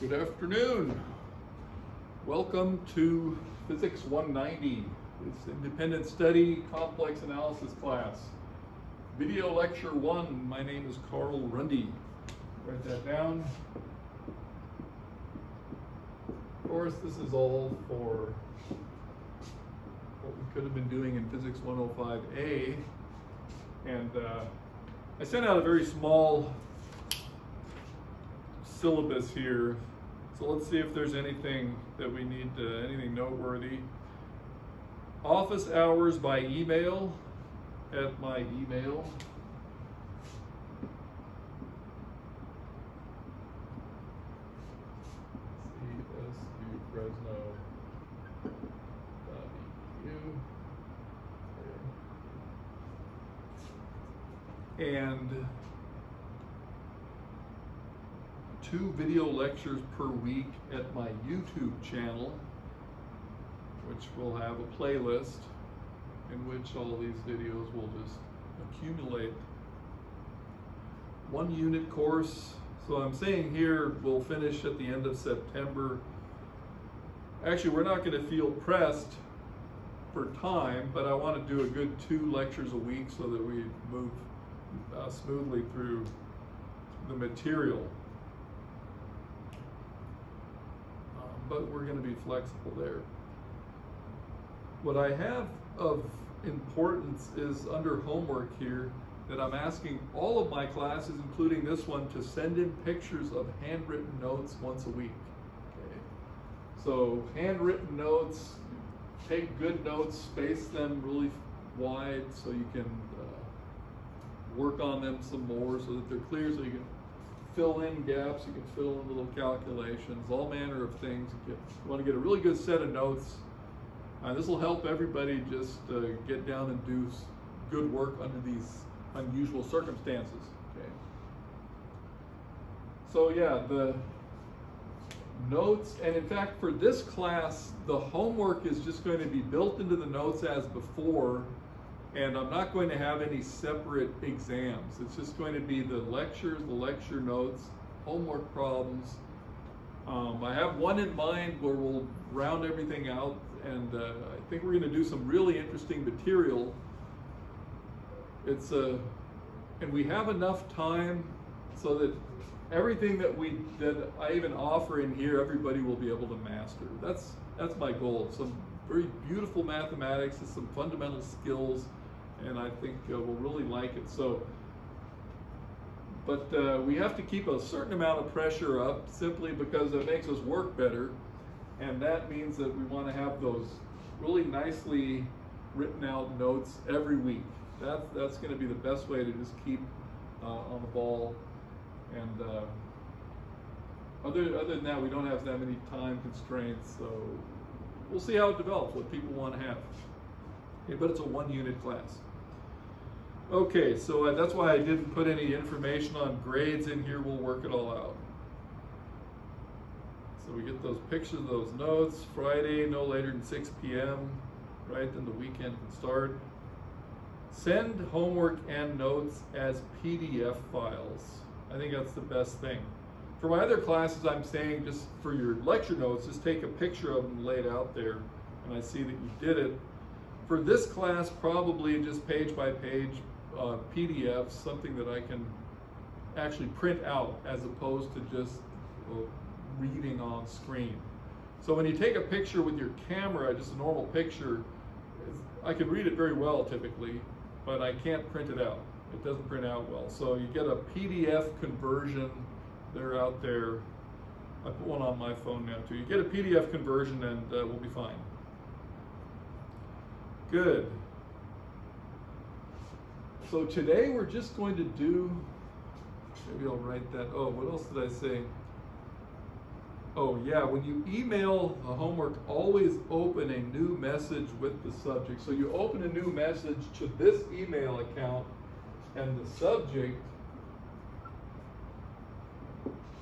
Good afternoon. Welcome to Physics 190. It's Independent Study Complex Analysis class. Video Lecture 1. My name is Carl Rundy. Write that down. Of course, this is all for what we could have been doing in Physics 105A. And I sent out a very small syllabus here, so let's see if there's anything that we need anything noteworthy. Office hours by email at my email. CSUFresno.edu. And 2 video lectures per week at my YouTube channel, which will have a playlist in which all these videos will just accumulate. 1 unit course. So I'm saying here we'll finish at the end of September. Actually, we're not going to feel pressed for time, but I want to do a good 2 lectures a week so that we move smoothly through the material. But we're going to be flexible there. What I have of importance is under homework here that I'm asking all of my classes, including this one, to send in pictures of handwritten notes once a week. Okay. So handwritten notes, take good notes, space them really wide so you can work on them some more so that they're clear, so you can fill in gaps, you can fill in little calculations, all manner of things. You want to get a really good set of notes. This will help everybody just get down and do good work under these unusual circumstances. Okay. So yeah, the notes, and in fact for this class, the homework is just going to be built into the notes as before, and I'm not going to have any separate exams. It's just going to be the lectures, the lecture notes, homework problems. I have one in mind where we'll round everything out, and I think we're going to do some really interesting material. And we have enough time so that everything that I even offer in here, everybody will be able to master. That's my goal. Some very beautiful mathematics and some fundamental skills. And I think we'll really like it. So, but we have to keep a certain amount of pressure up simply because it makes us work better, and that means that we want to have those really nicely written out notes every week. That's going to be the best way to just keep on the ball. And other than that, we don't have that many time constraints, so we'll see how it develops, what people want to have. Okay, but it's a 1 unit class. Okay, so that's why I didn't put any information on grades in here. We'll work it all out. So we get those pictures of those notes. Friday, no later than 6 p.m., right? Then the weekend can start. Send homework and notes as PDF files. I think that's the best thing. For my other classes, I'm saying just for your lecture notes, just take a picture of them laid out there, and I see that you did it. For this class, probably just page by page PDFs, something that I can actually print out as opposed to just reading on screen. So when you take a picture with your camera, just a normal picture, I can read it very well typically, but I can't print it out. It doesn't print out well. So you get a PDF conversion. They're out there. I put one on my phone now too. You get a PDF conversion and we'll be fine. Good. So today we're just going to do, maybe I'll write that. Oh, what else did I say? Oh yeah, when you email the homework, always open a new message with the subject. So you open a new message to this email account, and the subject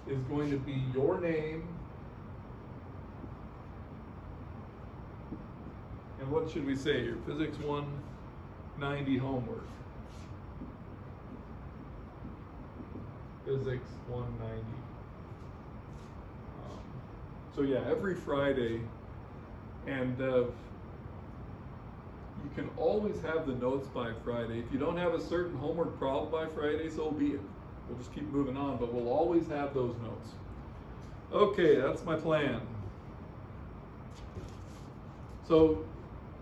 is going to be your name. And what should we say here? Physics 190 homework. Physics 190. So yeah, every Friday, and you can always have the notes by Friday. If you don't have a certain homework problem by Friday, so be it. We'll just keep moving on, but we'll always have those notes. Okay, that's my plan. So,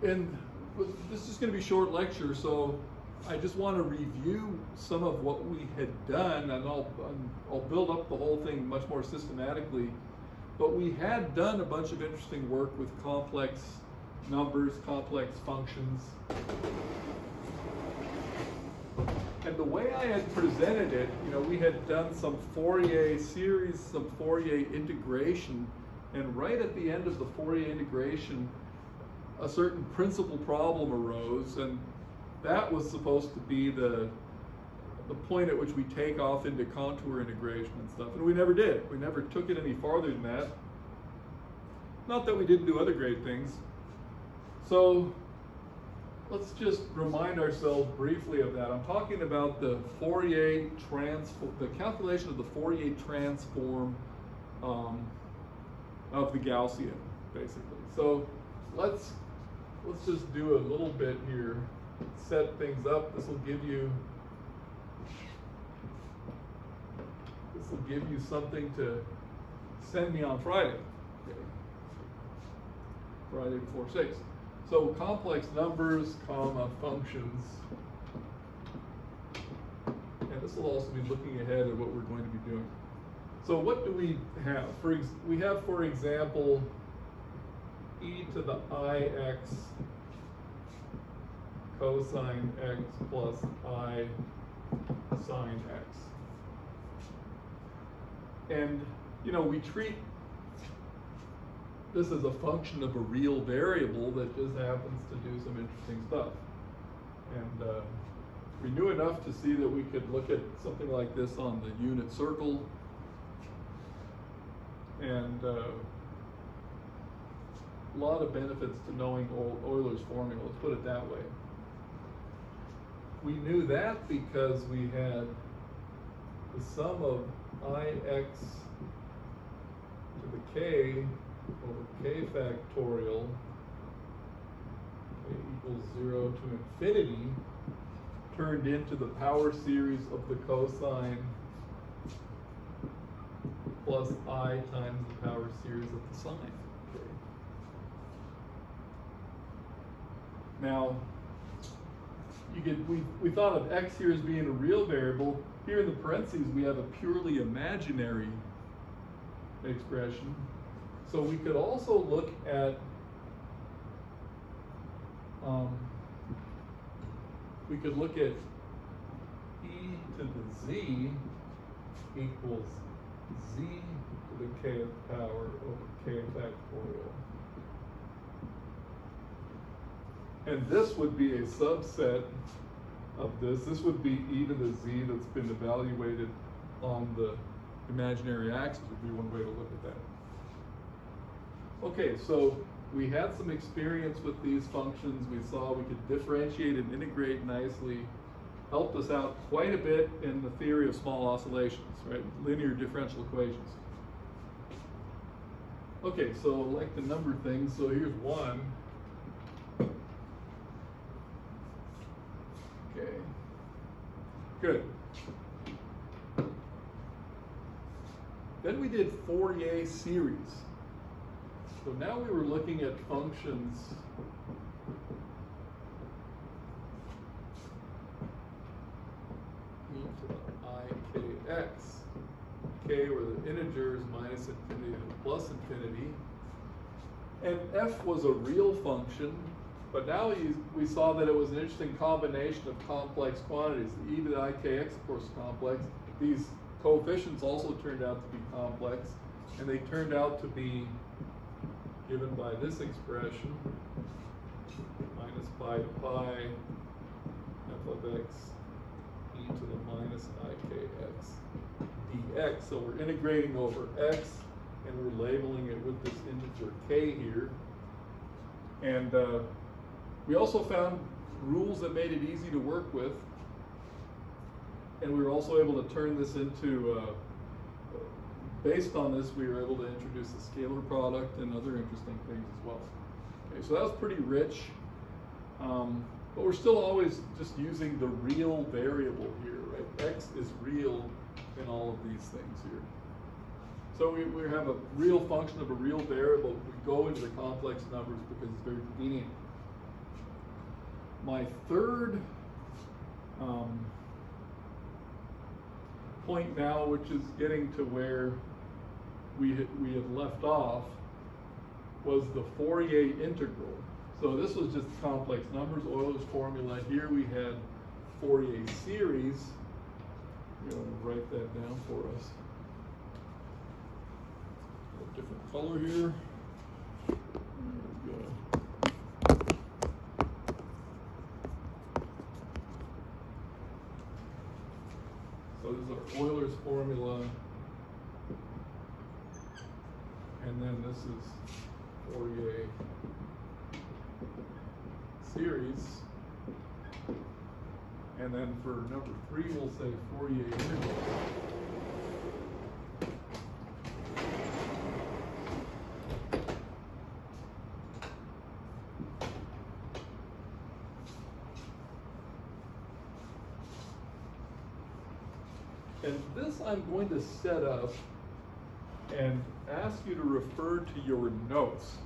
this is going to be a short lecture, so I just want to review some of what we had done, and I'll build up the whole thing much more systematically. But we had done a bunch of interesting work with complex numbers, complex functions. And the way I had presented it, we had done some Fourier series, some Fourier integration, and right at the end of the Fourier integration, a certain principal problem arose, and that was supposed to be the point at which we take off into contour integration and stuff, and we never did. We never took it any farther than that. Not that we didn't do other great things. So let's just remind ourselves briefly of that. I'm talking about the Fourier transform, the calculation of the Fourier transform of the Gaussian, basically. So let's just do a little bit here, set things up. This will give you something to send me on Friday. Okay. Friday before 6. So complex numbers, comma, functions. And this will also be looking ahead at what we're going to be doing. So what do we have? We have, for example, e to the ix cosine x plus I sine x. And, we treat this as a function of a real variable that just happens to do some interesting stuff. And we knew enough to see that we could look at something like this on the unit circle. And a lot of benefits to knowing Euler's formula, let's put it that way. We knew that because we had the sum of ix to the k over k factorial, k equals 0 to infinity, turned into the power series of the cosine plus I times the power series of the sine. Okay. Now, we thought of x here as being a real variable. Here in the parentheses, we have a purely imaginary expression. So we could also look at e to the z equals z to the kth power over k factorial. And this would be a subset of this. This would be e to the z that's been evaluated on the imaginary axis, would be one way to look at that. Okay, so we had some experience with these functions. We saw we could differentiate and integrate nicely. Helped us out quite a bit in the theory of small oscillations, right? Linear differential equations. Okay, so I like to number things. So here's one. Okay, good. Then we did Fourier series. So now we were looking at functions e to the ikx. K were the integers minus infinity to plus infinity. And f was a real function, but now we saw that it was an interesting combination of complex quantities. The e to the ikx, of course, is complex. These coefficients also turned out to be complex, and they turned out to be given by this expression, minus pi to pi f of x e to the minus ikx dx. So we're integrating over x, and we're labeling it with this integer k here. And we also found rules that made it easy to work with. And we were also able to turn this into based on this, we were able to introduce the scalar product and other interesting things as well. Okay, so that was pretty rich, but we're still always just using the real variable here, right? X is real in all of these things here. So we have a real function of a real variable. We go into the complex numbers because it's very convenient. My third point now, which is getting to where we had left off, was the Fourier integral. So this was just complex numbers, Euler's formula. Here we had Fourier series. I'm going to write that down for us. A different color here. There we go. So this is our Euler's formula. And then this is Fourier series. And then for number 3, we'll say Fourier integral. And this I'm going to set up and ask you to refer to your notes.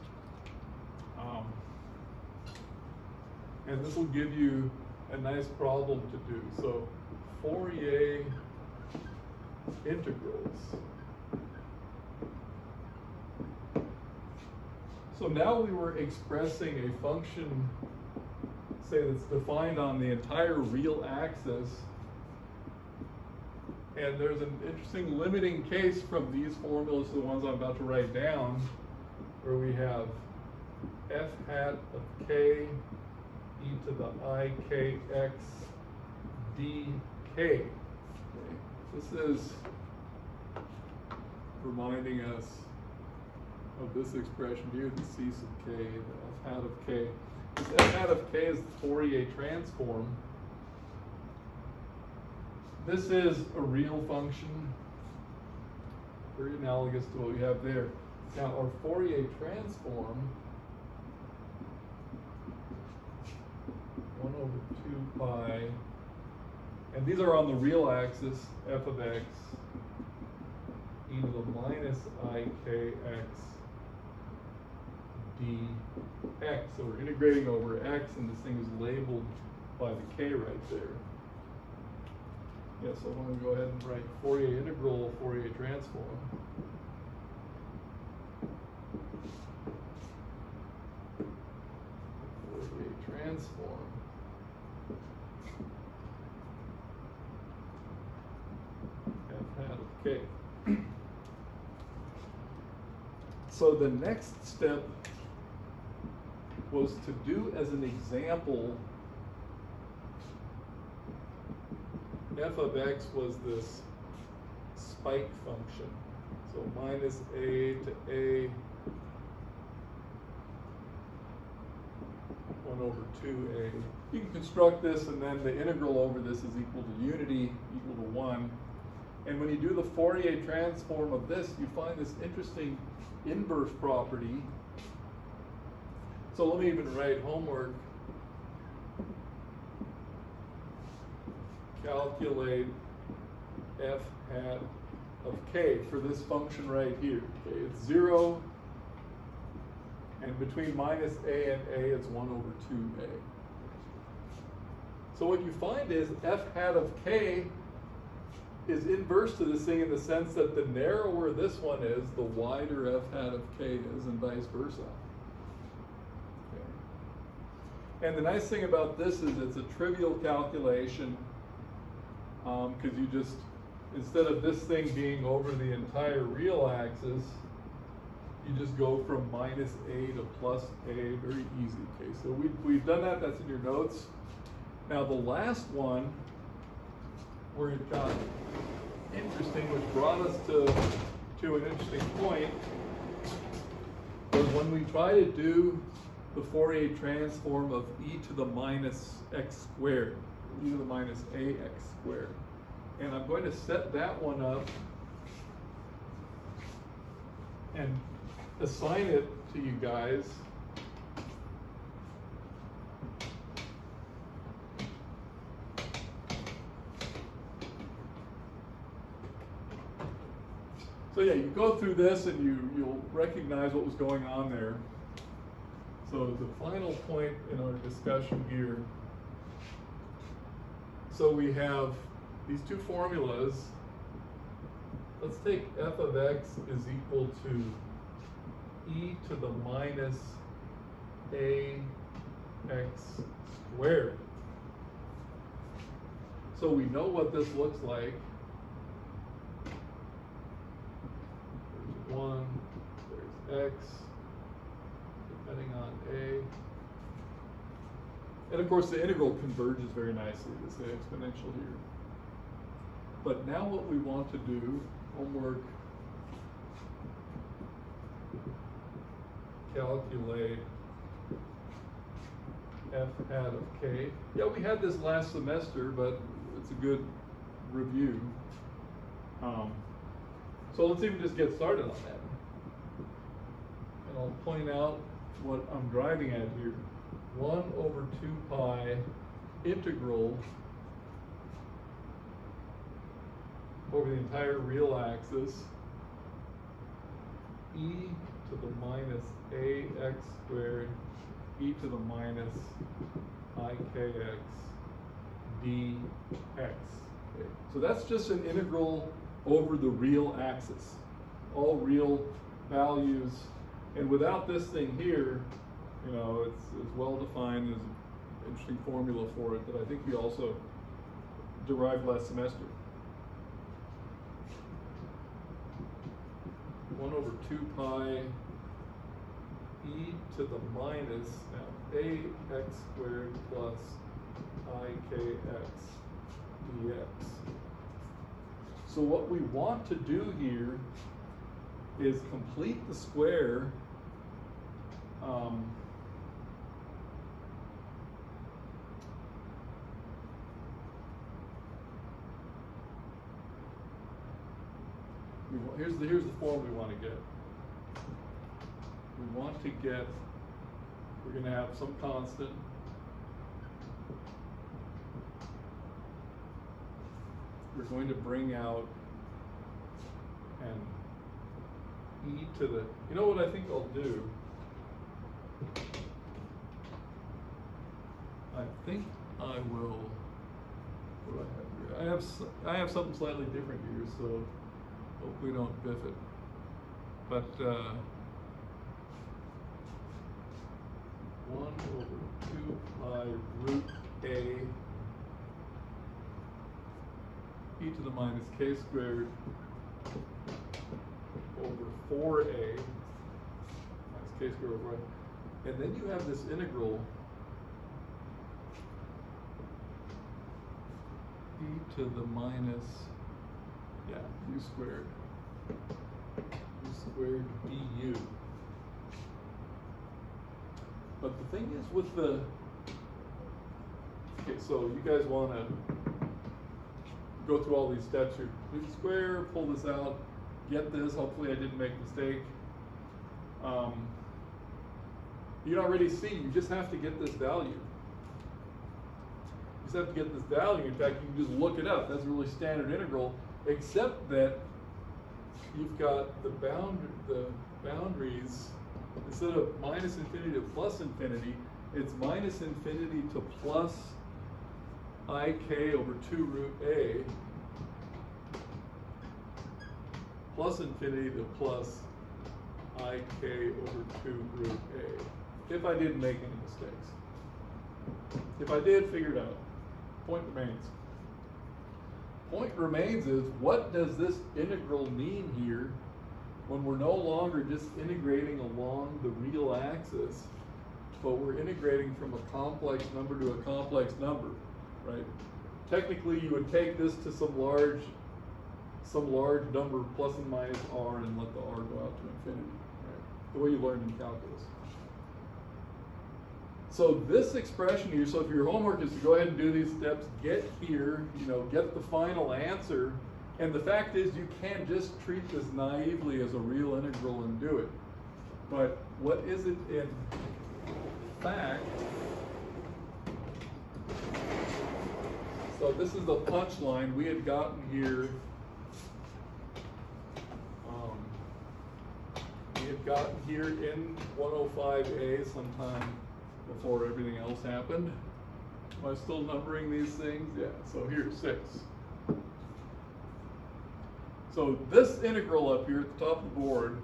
And this will give you a nice problem to do. So Fourier integrals. So now we were expressing a function, say, that's defined on the entire real axis. And there's an interesting limiting case from these formulas to the ones I'm about to write down, where we have f hat of k e to the I kx dk. Okay. This is reminding us of this expression here, the c sub k, the f hat of k. This f hat of k is the Fourier transform. This is a real function, very analogous to what we have there. Now, our Fourier transform, 1 over 2 pi, and these are on the real axis, f of x, e to the minus I kx dx. So we're integrating over x, and this thing is labeled by the k right there. Yeah, so I'm going to go ahead and write Fourier integral, Fourier transform. Fourier transform. F hat of k. So the next step was to do as an example, f of x was this spike function. So minus a to a 1 over 2a. You can construct this, and then the integral over this is equal to unity, equal to 1. And when you do the Fourier transform of this, you find this interesting inverse property. So let me even write homework. Calculate f hat of k for this function right here. Okay, it's 0, and between minus a and a, it's 1 over 2a. So what you find is f hat of k is inverse to this thing in the sense that the narrower this one is, the wider f hat of k is, and vice versa. Okay. And the nice thing about this is it's a trivial calculation, because you just, instead of this thing being over the entire real axis, you just go from minus a to plus a, very easy. Okay, so we've done that, that's in your notes. Now the last one, where it got interesting, which brought us to an interesting point, was when we try to do the Fourier transform of e to the minus x squared, e to the minus ax squared. And I'm going to set that one up and assign it to you guys. So yeah, you go through this and you'll recognize what was going on there. So the final point in our discussion here, so we have these two formulas. Let's take f of x is equal to e to the minus ax squared. So we know what this looks like. There's 1, there's x, depending on a. And of course the integral converges very nicely, this exponential here. But now what we want to do, homework, calculate f hat of k. Yeah, we had this last semester, but it's a good review. So let's even just get started on that. And I'll point out what I'm driving at here. 1 over 2 pi integral over the entire real axis e to the minus ax squared e to the minus ikx dx. Okay. So that's just an integral over the real axis, all real values. And without this thing here, you know, it's well defined. There's an interesting formula for it that I think we also derived last semester. 1 over 2 pi e to the minus now ax squared plus ikx dx. So what we want to do here is complete the square here's the form we want to get. We want to get, we're going to have some constant. We're going to bring out an e to the, you know what I think I'll do? I think I will, what do I have here? I have something slightly different here, so hope we don't biff it. But 1 over 2 pi root a e to the minus k squared over 4a minus k squared over 1. And then you have this integral e to the minus, yeah, u squared du. But the thing is with the, okay, so you guys want to go through all these steps here. Complete the square, pull this out, get this. Hopefully I didn't make a mistake. You already see, you just have to get this value. You just have to get this value. In fact, you can just look it up. That's a really standard integral, except that you've got the boundaries, instead of minus infinity to plus infinity, it's minus infinity to plus ik over 2 root a plus infinity to plus ik over 2 root a. If I didn't make any mistakes. If I did, figure it out. Point remains. Point remains is, what does this integral mean here when we're no longer just integrating along the real axis, but we're integrating from a complex number to a complex number, right? Technically, you would take this to some large number plus and minus r and let the r go out to infinity, right? The way you learned in calculus. So this expression here, so if your homework is to go ahead and do these steps, get here, you know, get the final answer, And the fact is, you can't just treat this naively as a real integral and do it. But what is it in fact? So this is the punchline we had gotten here. We had gotten here in 105A sometime before everything else happened. Am I still numbering these things? Yeah, so here's 6. So this integral up here at the top of the board,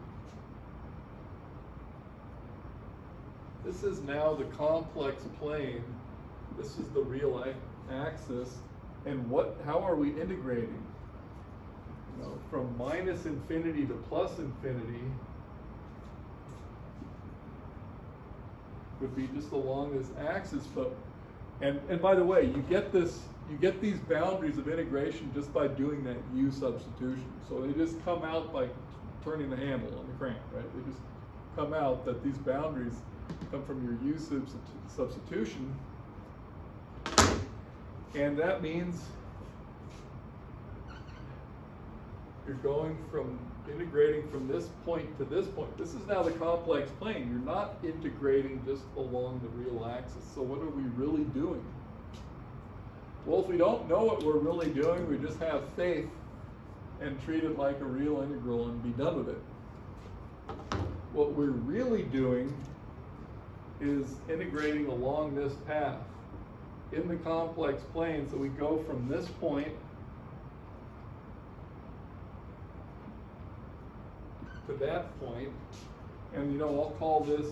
this is now the complex plane. This is the real axis. And how are we integrating? You know, from minus infinity to plus infinity would be just along this axis, but and by the way, you get these boundaries of integration just by doing that U substitution. So they just come out by turning the handle on the crank, right? They just come out that these boundaries come from your U substitution. And that means you're going from integrating from this point to this point. This is now the complex plane. You're not integrating just along the real axis. So what are we really doing? Well, if we don't know what we're really doing, we just have faith and treat it like a real integral and be done with it. What we're really doing is integrating along this path in the complex plane. So we go from this point to that point, and you know, I'll call this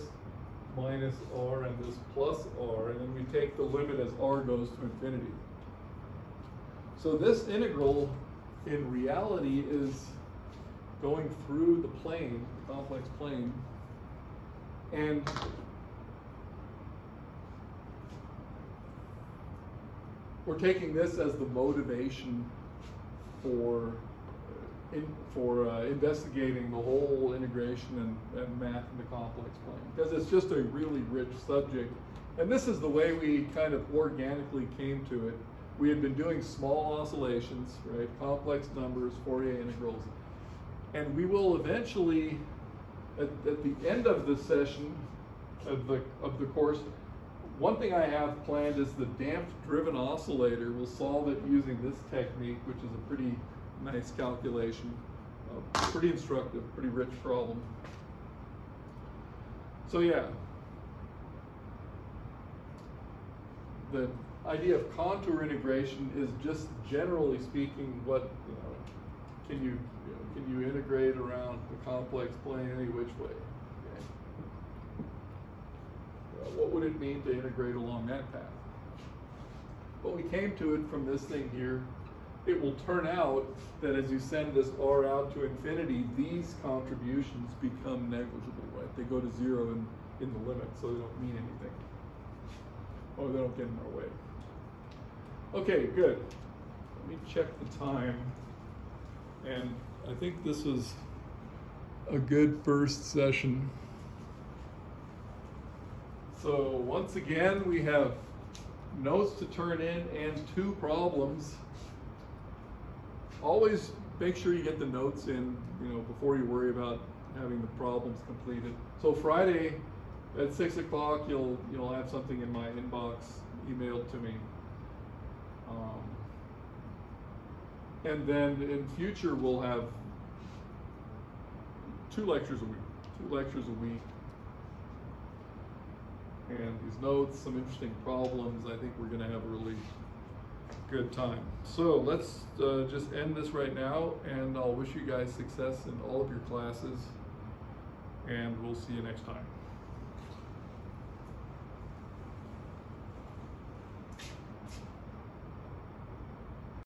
minus r and this plus r, and then we take the limit as r goes to infinity. So this integral in reality is going through the plane, the complex plane, and we're taking this as the motivation for investigating the whole integration and math in the complex plane, because it's just a really rich subject. And this is the way we kind of organically came to it. We had been doing small oscillations, right? Complex numbers, Fourier integrals. And we will eventually, at the end of the session, of the course, one thing I have planned is the damped driven oscillator. We'll solve it using this technique, which is a pretty nice calculation, pretty instructive, pretty rich problem. So yeah, the idea of contour integration is just generally speaking what, you know, can you integrate around the complex plane any which way? Okay. What would it mean to integrate along that path? But we came to it from this thing here. It will turn out that as you send this r out to infinity, these contributions become negligible, right? They go to 0 in the limit, so they don't mean anything. Or they don't get in our way. Okay, good. Let me check the time. And I think this was a good first session. So once again, we have notes to turn in and 2 problems. Always make sure you get the notes in, you know, before you worry about having the problems completed. So Friday at 6 o'clock, you'll have something in my inbox emailed to me. And then in future, we'll have 2 lectures a week. And these notes, some interesting problems. I think we're going to have a really good time. So let's just end this right now, and I'll wish you guys success in all of your classes, and we'll see you next time.